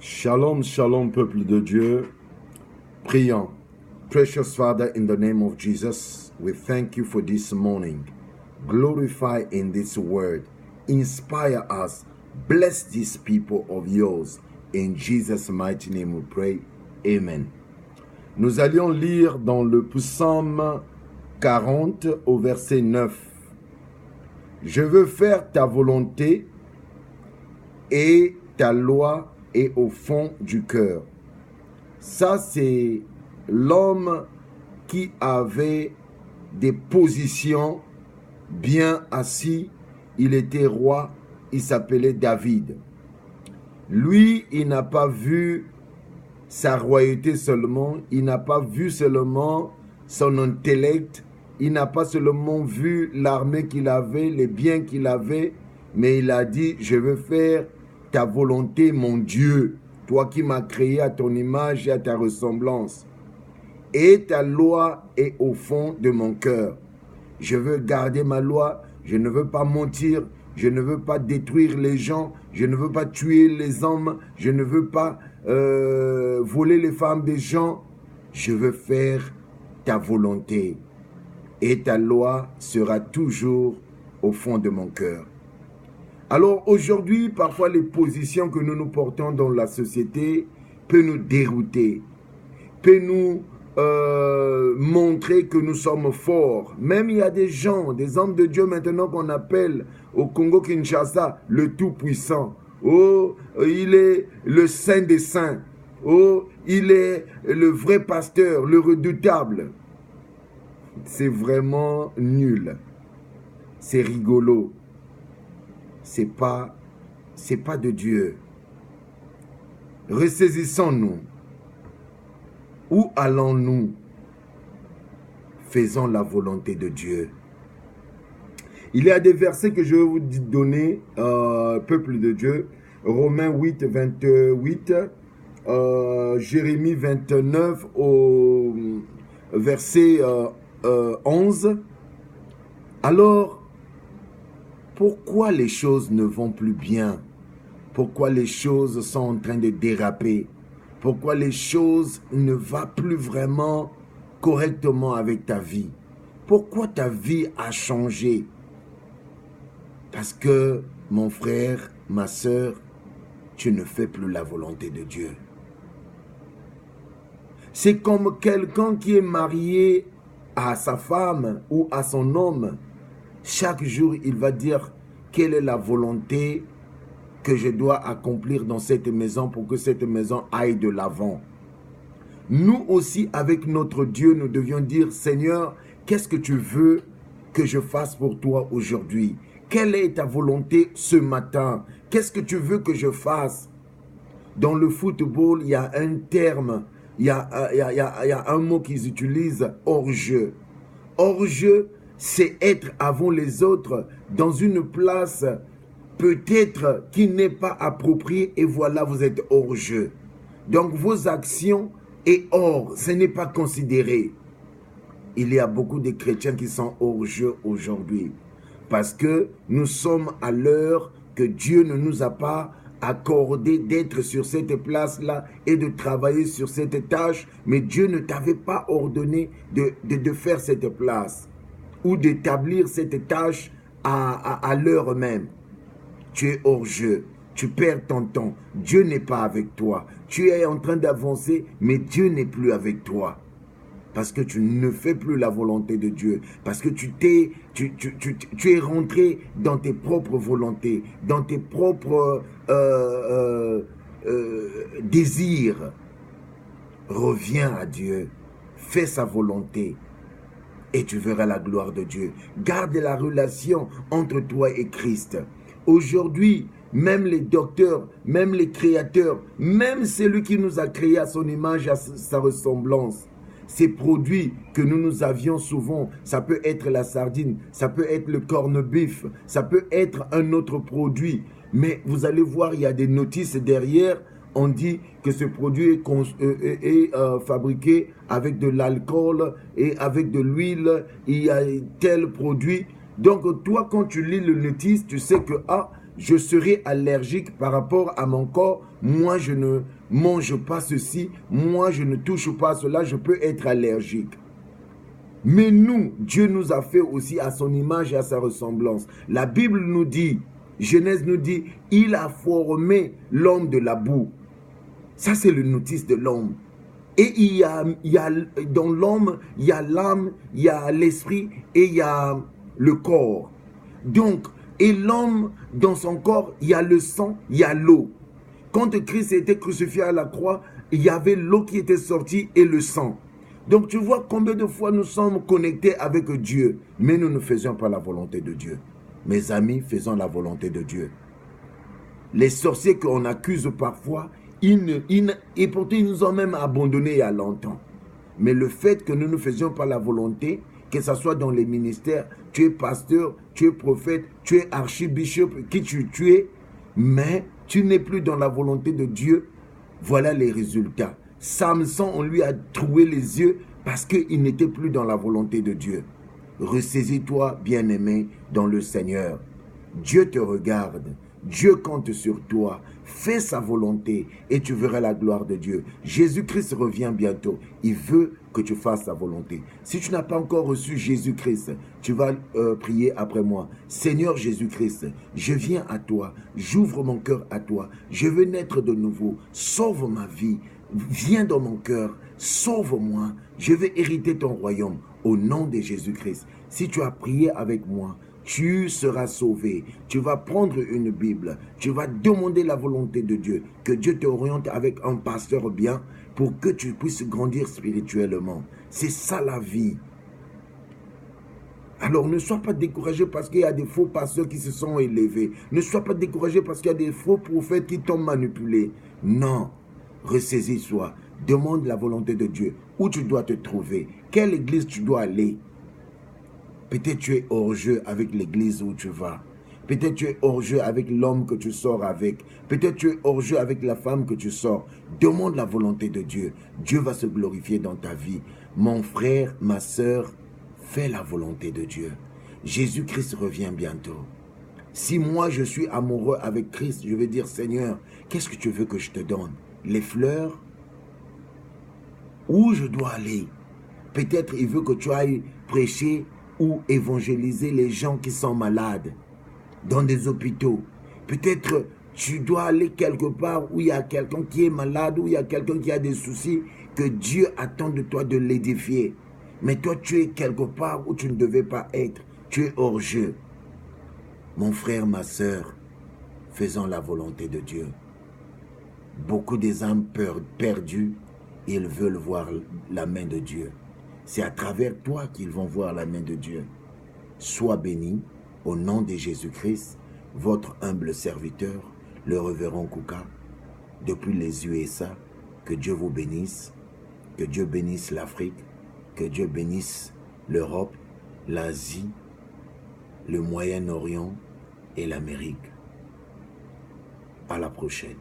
Shalom, shalom, peuple de Dieu. Prions. Precious Father, in the name of Jesus, we thank you for this morning. Glorify in this word. Inspire us. Bless these people of yours. In Jesus' mighty name we pray. Amen. Nous allions lire dans le psaume 40 au verset 9. Je veux faire ta volonté et ta loi est au fond du cœur. Ça, c'est l'homme qui avait des positions bien assis. Il était roi, il s'appelait David. Lui, il n'a pas vu sa royauté seulement, il n'a pas vu seulement son intellect, il n'a pas seulement vu l'armée qu'il avait, les biens qu'il avait, mais il a dit, je veux faire ta volonté, mon Dieu, toi qui m'as créé à ton image et à ta ressemblance. Et ta loi est au fond de mon cœur. Je veux garder ma loi, je ne veux pas mentir, je ne veux pas détruire les gens, je ne veux pas tuer les hommes, je ne veux pas voler les femmes des gens. Je veux faire ta volonté. Et ta loi sera toujours au fond de mon cœur. Alors aujourd'hui, parfois les positions que nous nous portons dans la société peuvent nous dérouter, peuvent nous montrer que nous sommes forts. Même il y a des gens, des hommes de Dieu maintenant qu'on appelle au Congo-Kinshasa le Tout-Puissant. Oh, il est le Saint des Saints. Oh, il est le vrai pasteur, le redoutable. C'est vraiment nul. C'est rigolo. C'est pas de Dieu. Ressaisissons-nous. Où allons-nous? Faisons la volonté de Dieu. Il y a des versets que je vais vous donner, peuple de Dieu. Romains 8, 28, Jérémie 29 au verset 11. Alors, pourquoi les choses ne vont plus bien? Pourquoi les choses sont en train de déraper? Pourquoi les choses ne vont plus vraiment correctement avec ta vie? Pourquoi ta vie a changé? Parce que, mon frère, ma soeur, tu ne fais plus la volonté de Dieu. C'est comme quelqu'un qui est marié à sa femme ou à son homme. Chaque jour, il va dire quelle est la volonté que je dois accomplir dans cette maison pour que cette maison aille de l'avant. Nous aussi, avec notre Dieu, nous devions dire, Seigneur, qu'est-ce que tu veux que je fasse pour toi aujourd'hui? Quelle est ta volonté ce matin? Qu'est-ce que tu veux que je fasse? Dans le football, il y a un terme, il y a un mot qu'ils utilisent, hors-jeu. Hors-jeu, c'est être avant les autres dans une place peut-être qui n'est pas appropriée et voilà, vous êtes hors jeu. Donc vos actions est hors, ce n'est pas considéré. Il y a beaucoup de chrétiens qui sont hors jeu aujourd'hui parce que nous sommes à l'heure que Dieu ne nous a pas accordé d'être sur cette place-là et de travailler sur cette tâche, mais Dieu ne t'avait pas ordonné de faire cette place ou d'établir cette tâche à l'heure même. Tu es hors jeu, tu perds ton temps, Dieu n'est pas avec toi. Tu es en train d'avancer, mais Dieu n'est plus avec toi. Parce que tu ne fais plus la volonté de Dieu. Parce que tu es rentré dans tes propres volontés, dans tes propres désirs. Reviens à Dieu, fais sa volonté. Et tu verras la gloire de Dieu. Garde la relation entre toi et Christ. Aujourd'hui, même les docteurs, même les créateurs, même celui qui nous a créé à son image, à sa ressemblance, ces produits que nous avions souvent, ça peut être la sardine, ça peut être le corned-beef, ça peut être un autre produit. Mais vous allez voir, il y a des notices derrière. On dit que ce produit est fabriqué avec de l'alcool et avec de l'huile. Il y a tel produit. Donc, toi, quand tu lis le notice, tu sais que je serai allergique par rapport à mon corps. Moi, je ne mange pas ceci. Moi, je ne touche pas cela. Je peux être allergique. Mais nous, Dieu nous a fait aussi à son image et à sa ressemblance. La Bible nous dit, Genèse nous dit, il a formé l'homme de la boue. Ça, c'est le notice de l'homme. Et dans l'homme, il y a l'âme, il y a l'esprit et il y a le corps. Donc, et l'homme, dans son corps, il y a le sang, il y a l'eau. Quand Christ était crucifié à la croix, il y avait l'eau qui était sortie et le sang. Donc, tu vois combien de fois nous sommes connectés avec Dieu, mais nous ne faisions pas la volonté de Dieu. Mes amis, faisons la volonté de Dieu. Les sorciers qu'on accuse parfois, et pourtant ils nous ont même abandonnés il y a longtemps. Mais le fait que nous ne faisions pas la volonté, que ce soit dans les ministères, tu es pasteur, tu es prophète, tu es archibishop, qui tu es, mais tu n'es plus dans la volonté de Dieu, voilà les résultats. Samson, on lui a troué les yeux parce qu'il n'était plus dans la volonté de Dieu. Ressaisis-toi, bien-aimé, dans le Seigneur. Dieu te regarde. Dieu compte sur toi. Fais sa volonté et tu verras la gloire de Dieu. Jésus-Christ revient bientôt. Il veut que tu fasses sa volonté. Si tu n'as pas encore reçu Jésus-Christ, tu vas prier après moi. Seigneur Jésus-Christ, je viens à toi. J'ouvre mon cœur à toi. Je veux naître de nouveau. Sauve ma vie. Viens dans mon cœur. Sauve-moi. Je vais hériter ton royaume. Au nom de Jésus-Christ. Si tu as prié avec moi, tu seras sauvé. Tu vas prendre une Bible. Tu vas demander la volonté de Dieu. Que Dieu t'oriente avec un pasteur bien pour que tu puisses grandir spirituellement. C'est ça la vie. Alors ne sois pas découragé parce qu'il y a des faux pasteurs qui se sont élevés. Ne sois pas découragé parce qu'il y a des faux prophètes qui t'ont manipulé. Non. Ressaisis-toi. Demande la volonté de Dieu. Où tu dois te trouver. Quelle église tu dois aller. Peut-être tu es hors jeu avec l'église où tu vas. Peut-être tu es hors jeu avec l'homme que tu sors avec. Peut-être tu es hors jeu avec la femme que tu sors. Demande la volonté de Dieu. Dieu va se glorifier dans ta vie. Mon frère, ma sœur, fais la volonté de Dieu. Jésus-Christ revient bientôt. Si moi je suis amoureux avec Christ, je vais dire, Seigneur, qu'est-ce que tu veux que je te donne? Les fleurs? Où je dois aller? Peut-être il veut que tu ailles prêcher ou évangéliser les gens qui sont malades dans des hôpitaux. Peut-être tu dois aller quelque part où il y a quelqu'un qui est malade, où il y a quelqu'un qui a des soucis, que Dieu attend de toi de l'édifier. Mais toi, tu es quelque part où tu ne devais pas être. Tu es hors jeu. Mon frère, ma sœur, faisons la volonté de Dieu. Beaucoup des âmes perdues, ils veulent voir la main de Dieu. C'est à travers toi qu'ils vont voir la main de Dieu. Sois béni, au nom de Jésus-Christ, votre humble serviteur, le révérend Kouka, depuis les USA. Que Dieu vous bénisse, que Dieu bénisse l'Afrique, que Dieu bénisse l'Europe, l'Asie, le Moyen-Orient et l'Amérique. À la prochaine.